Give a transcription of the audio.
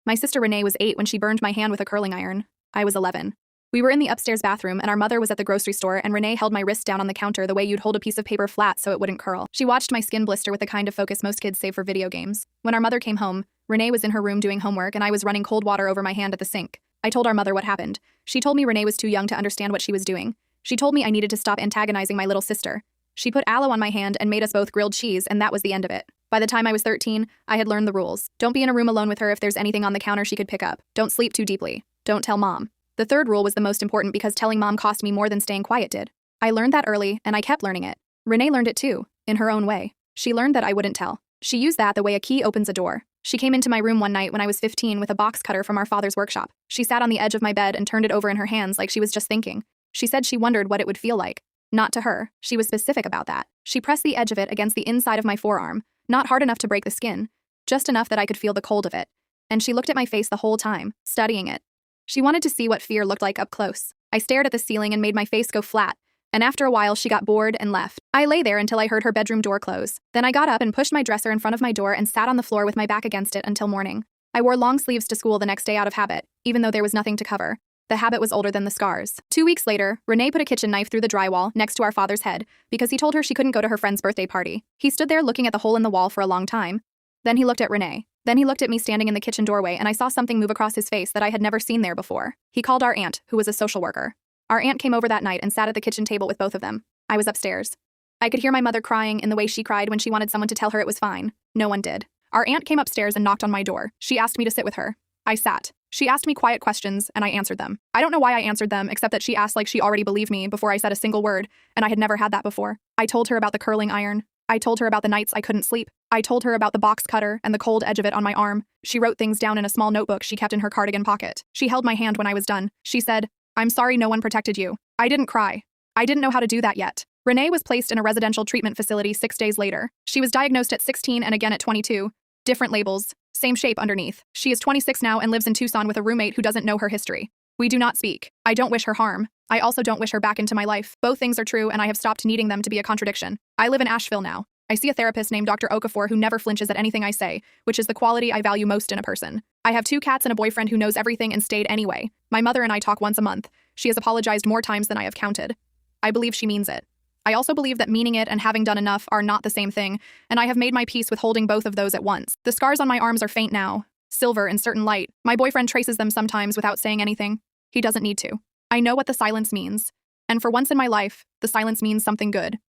My sister Renee was 8 when she burned my hand with a curling iron. I was 11. We were in the upstairs bathroom and our mother was at the grocery store and Renee held my wrist down on the counter the way you'd hold a piece of paper flat so it wouldn't curl. She watched my skin blister with the kind of focus most kids save for video games. When our mother came home, Renee was in her room doing homework and I was running cold water over my hand at the sink. I told our mother what happened. She told me Renee was too young to understand what she was doing. She told me I needed to stop antagonizing my little sister. She put aloe on my hand and made us both grilled cheese and that was the end of it. By the time I was 13, I had learned the rules. Don't be in a room alone with her if there's anything on the counter she could pick up. Don't sleep too deeply. Don't tell mom. The third rule was the most important because telling mom cost me more than staying quiet did. I learned that early, and I kept learning it. Renee learned it too, in her own way. She learned that I wouldn't tell. She used that the way a key opens a door. She came into my room one night when I was 15 with a box cutter from our father's workshop. She sat on the edge of my bed and turned it over in her hands like she was just thinking. She said she wondered what it would feel like. Not to her. She was specific about that. She pressed the edge of it against the inside of my forearm, not hard enough to break the skin, just enough that I could feel the cold of it. And she looked at my face the whole time, studying it. She wanted to see what fear looked like up close. I stared at the ceiling and made my face go flat, and after a while she got bored and left. I lay there until I heard her bedroom door close. Then I got up and pushed my dresser in front of my door and sat on the floor with my back against it until morning. I wore long sleeves to school the next day out of habit, even though there was nothing to cover. The habit was older than the scars. 2 weeks later, Renee put a kitchen knife through the drywall next to our father's head because he told her she couldn't go to her friend's birthday party. He stood there looking at the hole in the wall for a long time. Then he looked at Renee. Then he looked at me standing in the kitchen doorway and I saw something move across his face that I had never seen there before. He called our aunt, who was a social worker. Our aunt came over that night and sat at the kitchen table with both of them. I was upstairs. I could hear my mother crying in the way she cried when she wanted someone to tell her it was fine. No one did. Our aunt came upstairs and knocked on my door. She asked me to sit with her. I sat. She asked me quiet questions and I answered them. I don't know why I answered them except that she asked like she already believed me before I said a single word, and I had never had that before. I told her about the curling iron. I told her about the nights I couldn't sleep. I told her about the box cutter and the cold edge of it on my arm. She wrote things down in a small notebook she kept in her cardigan pocket. She held my hand when I was done. She said, "I'm sorry no one protected you." I didn't cry. I didn't know how to do that yet. Renee was placed in a residential treatment facility 6 days later. She was diagnosed at 16 and again at 22. Different labels, same shape underneath. She is 26 now and lives in Tucson with a roommate who doesn't know her history. We do not speak. I don't wish her harm. I also don't wish her back into my life. Both things are true and I have stopped needing them to be a contradiction. I live in Asheville now. I see a therapist named Dr. Okafor who never flinches at anything I say, which is the quality I value most in a person. I have 2 cats and a boyfriend who knows everything and stayed anyway. My mother and I talk once a month. She has apologized more times than I have counted. I believe she means it. I also believe that meaning it and having done enough are not the same thing, and I have made my peace with holding both of those at once. The scars on my arms are faint now, silver in certain light. My boyfriend traces them sometimes without saying anything. He doesn't need to. I know what the silence means. And for once in my life, the silence means something good.